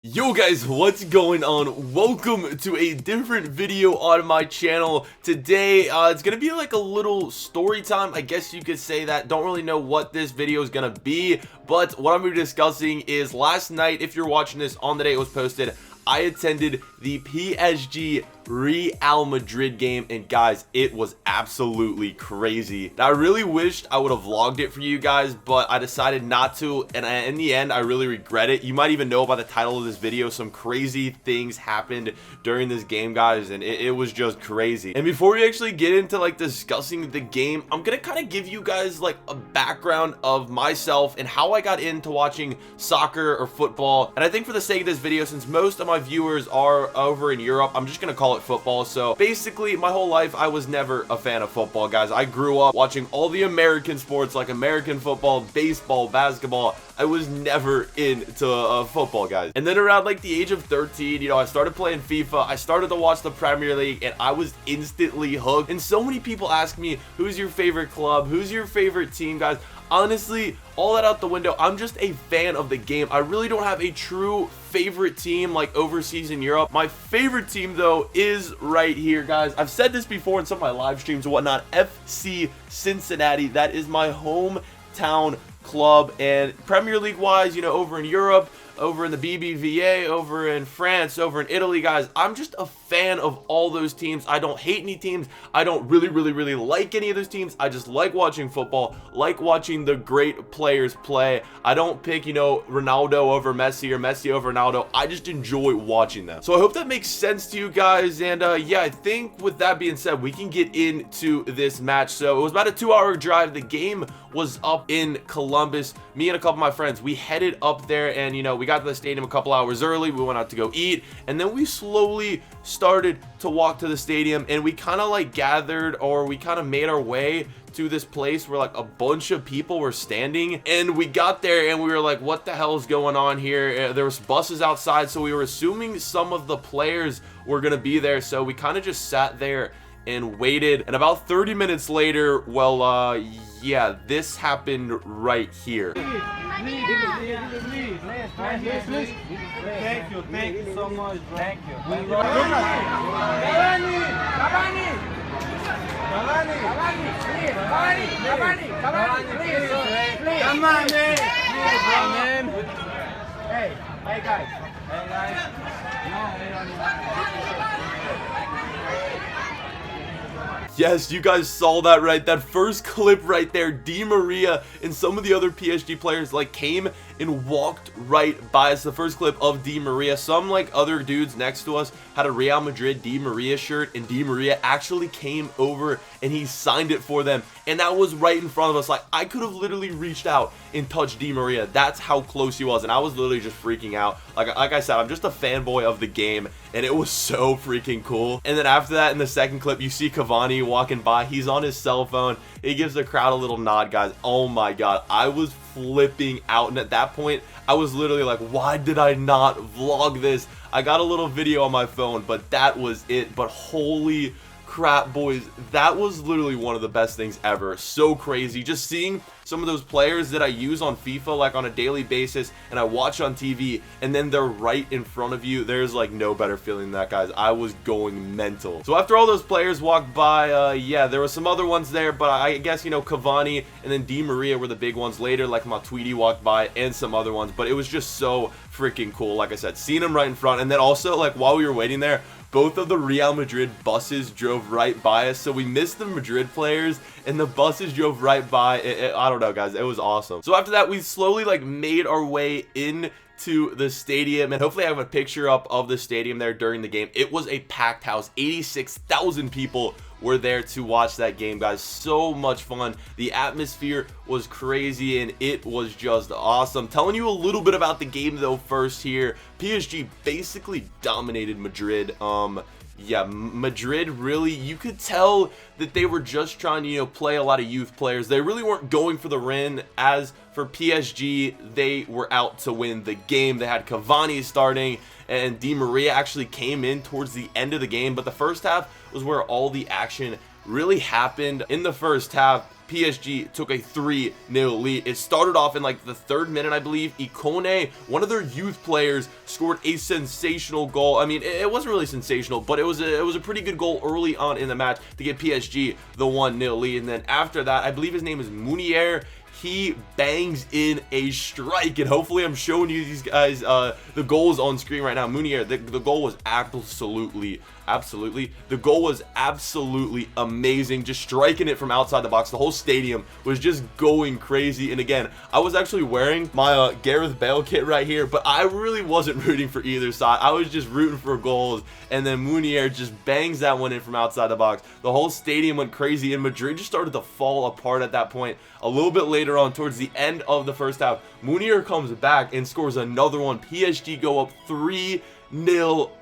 Yo guys, what's going on? Welcome to a different video on my channel. Today, it's gonna be like a little story time, I guess you could say that. Don't really know what this video is gonna be, but what I'm gonna be discussing is last night, if you're watching this on the day it was posted, I attended the PSG Real Madrid game, and guys, it was absolutely crazy. Now, I really wished I would have vlogged it for you guys, but I decided not to, and in the end, I really regret it. You might even know by the title of this video, some crazy things happened during this game, guys, and it was just crazy. And before we actually get into like discussing the game, I'm gonna kind of give you guys like a background of myself and how I got into watching soccer or football. And I think for the sake of this video, since most of my viewers are over in Europe, I'm just gonna call it football. So basically, my whole life I was never a fan of football, guys. I grew up watching all the American sports like American football, baseball, basketball. I was never into football, guys. And then around like the age of 13, I started playing FIFA. I started to watch the Premier League, and I was instantly hooked. And so many people ask me, who's your favorite club? Who's your favorite team, guys? Honestly, all that out the window, I'm just a fan of the game. I really don't have a true favorite team like overseas in Europe. My favorite team, though, is right here, guys. I've said this before in some of my live streams and whatnot. FC Cincinnati, that is my hometown club. And Premier League wise, over in Europe, over in the BBVA, over in France, over in Italy, guys, I'm just a fan of all those teams. I don't hate any teams. I don't really like any of those teams. I just like watching football, like watching the great players play. I don't pick, Ronaldo over Messi or Messi over Ronaldo. I just enjoy watching them. So I hope that makes sense to you guys. And yeah, I think with that being said, we can get into this match. So it was about a 2-hour drive. The game was up in Columbus. Me and a couple of my friends, we headed up there, and we got to the stadium a couple hours early. We went out to go eat, and then we slowly started to walk to the stadium, and we kind of like gathered, or we kind of made our way to this place where like a bunch of people were standing. And we got there and we were like, what the hell is going on here? There was buses outside, so we were assuming some of the players were gonna be there, so we kind of just sat there and waited. And about 30 minutes later, well, yeah, this happened right here. Thank you so much, bro. Thank you. Cavani, come on, man. Hey guys. Yes, you guys saw that, right? That first clip right there, Di Maria and some of the other PSG players like came and walked right by us. The first clip of Di Maria. Some like other dudes next to us had a Real Madrid Di Maria shirt, and Di Maria actually came over and he signed it for them, and that was right in front of us. Like, I could have literally reached out and touched Di Maria. That's how close he was, and I was literally just freaking out. Like I said, I'm just a fanboy of the game, and it was so freaking cool. And then after that, in the second clip, you see Cavani walking by. He's on his cell phone. He gives the crowd a little nod, guys. Oh my god, I was flipping out, and at that point I was literally like, why did I not vlog this? I got a little video on my phone, but that was it. But holy crap, boys, that was literally one of the best things ever. So crazy, just seeing some of those players that I use on FIFA like on a daily basis and I watch on TV, and then they're right in front of you. There's like no better feeling than that, guys. I was going mental. So after all those players walked by, yeah, there were some other ones there, but I guess Cavani and then Di Maria were the big ones. Later, like Matuidi walked by and some other ones, but it was just so freaking cool. Like I said, seeing them right in front. And then also, like, while we were waiting there, both of the Real Madrid buses drove right by us, so we missed the Madrid players, and the buses drove right by. I don't know, guys, it was awesome. So after that, we slowly like made our way into the stadium, and hopefully I have a picture up of the stadium there during the game. It was a packed house. 86,000 people were there to watch that game, guys. So much fun. The atmosphere was crazy, and it was just awesome. Telling you a little bit about the game though first here. PSG basically dominated Madrid. Yeah, Madrid really, you could tell that they were just trying to, play a lot of youth players. They really weren't going for the win. As for PSG, they were out to win the game. They had Cavani starting, and Di Maria actually came in towards the end of the game. But the first half was where all the action really happened. In the first half, PSG took a 3-0 lead. It started off in like the 3rd minute, I believe. Ikone, one of their youth players, scored a sensational goal. I mean, it wasn't really sensational, but it was a pretty good goal early on in the match to get PSG the 1-0 lead. And then after that, I believe his name is Munier. He bangs in a strike, and hopefully I'm showing you these guys the goals on screen right now. Munier, the goal was absolutely the goal was absolutely amazing, just striking it from outside the box. The whole stadium was just going crazy. And again, I was actually wearing my Gareth Bale kit right here, but I really wasn't rooting for either side. I was just rooting for goals, and then Munier just bangs that one in from outside the box. The whole stadium went crazy, and Madrid just started to fall apart at that point. A little bit later on, towards the end of the first half, Munier comes back and scores another one. PSG go up 3-0.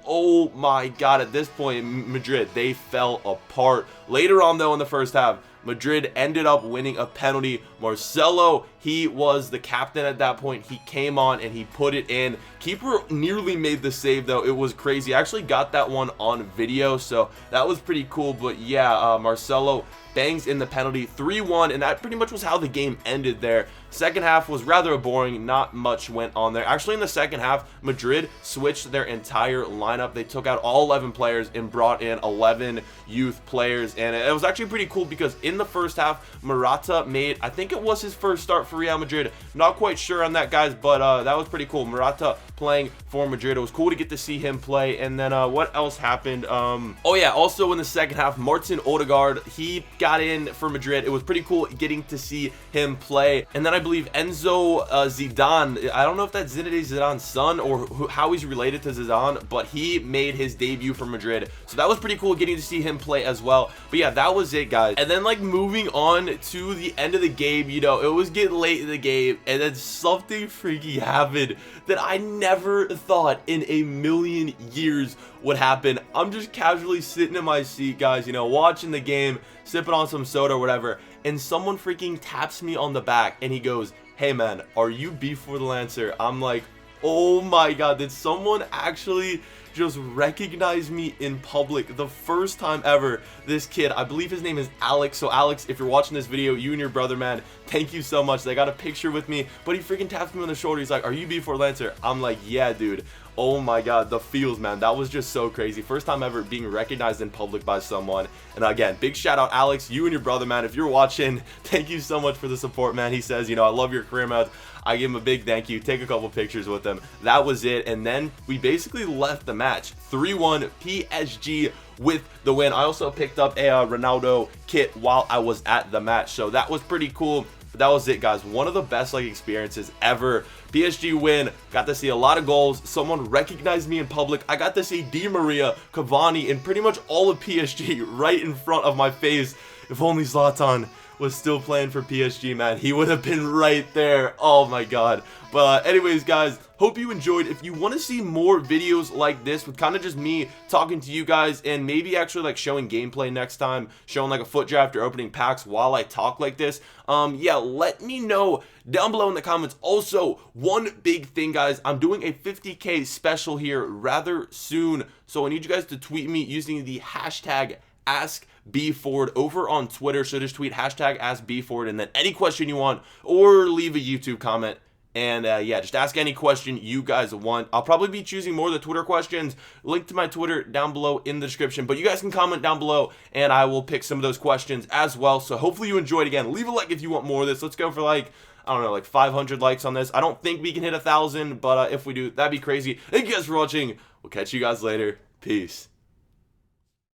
Oh my god, at this point, Madrid, they fell apart. Later on, though, in the first half, Madrid ended up winning a penalty. Marcelo, he was the captain at that point. He came on and he put it in. Keeper nearly made the save, though. It was crazy. I actually got that one on video, so that was pretty cool. But yeah, Marcelo bangs in the penalty, 3-1, and that pretty much was how the game ended there. Second half was rather boring. Not much went on there. Actually, in the second half, Madrid switched their entire lineup. They took out all 11 players and brought in 11 youth players, and it was actually pretty cool because in the first half, Morata made, I think it was his first start for Real Madrid. Not quite sure on that, guys, but that was pretty cool. Morata playing for Madrid. It was cool to get to see him play. And then what else happened? Oh yeah, also in the second half, Martin Odegaard, he got in for Madrid. It was pretty cool getting to see him play. And then I believe Enzo Zidane, I don't know if that's Zinedine Zidane's son or how he's related to Zidane, but he made his debut for Madrid. So that was pretty cool getting to see him play as well. But yeah, that was it, guys. And then like moving on to the end of the game, you know, it was getting late in the game, and then something freaky happened that I never thought in a million years would happen. I'm just casually sitting in my seat, guys, you know, watching the game, sipping on some soda or whatever, and someone freaking taps me on the back and he goes, "Hey man, are you beef for the Lancer?" I'm like, oh my god, did someone actually just recognize me in public? The first time ever. This kid, I believe his name is Alex. So Alex, if you're watching this video, you and your brother, man, thank you so much. They got a picture with me, but he freaking taps me on the shoulder. He's like, "Are you before Lancer?" I'm like, "Yeah, dude." Oh my god, the feels, man. That was just so crazy. First time ever being recognized in public by someone. And again, big shout out, Alex, you and your brother, man. If you're watching, thank you so much for the support, man. He says, you know, "I love your career mode." I give him a big thank you. Take a couple pictures with him. That was it. And then we basically left the match 3-1 PSG with the win. I also picked up a Ronaldo kit while I was at the match, so that was pretty cool. But that was it, guys. One of the best like experiences ever. PSG win. Got to see a lot of goals. Someone recognized me in public. I got to see Di Maria, Cavani, and pretty much all of PSG right in front of my face. If only Zlatan was still playing for PSG, man, he would have been right there. Oh my god. But anyways, guys, hope you enjoyed. If you want to see more videos like this with kind of just me talking to you guys and maybe actually like showing gameplay next time, showing like a foot draft or opening packs while I talk like this, yeah, let me know down below in the comments. Also, one big thing, guys, I'm doing a 50K special here rather soon, so I need you guys to tweet me using the hashtag AskBFord over on Twitter. So just tweet hashtag AskBFord and then any question you want, or leave a YouTube comment. And yeah, just ask any question you guys want. I'll probably be choosing more of the Twitter questions. Link to my Twitter down below in the description. But you guys can comment down below, and I will pick some of those questions as well. So hopefully you enjoyed. Again, leave a like if you want more of this. Let's go for like, I don't know, like 500 likes on this. I don't think we can hit 1,000, but if we do, that'd be crazy. Thank you guys for watching. We'll catch you guys later. Peace.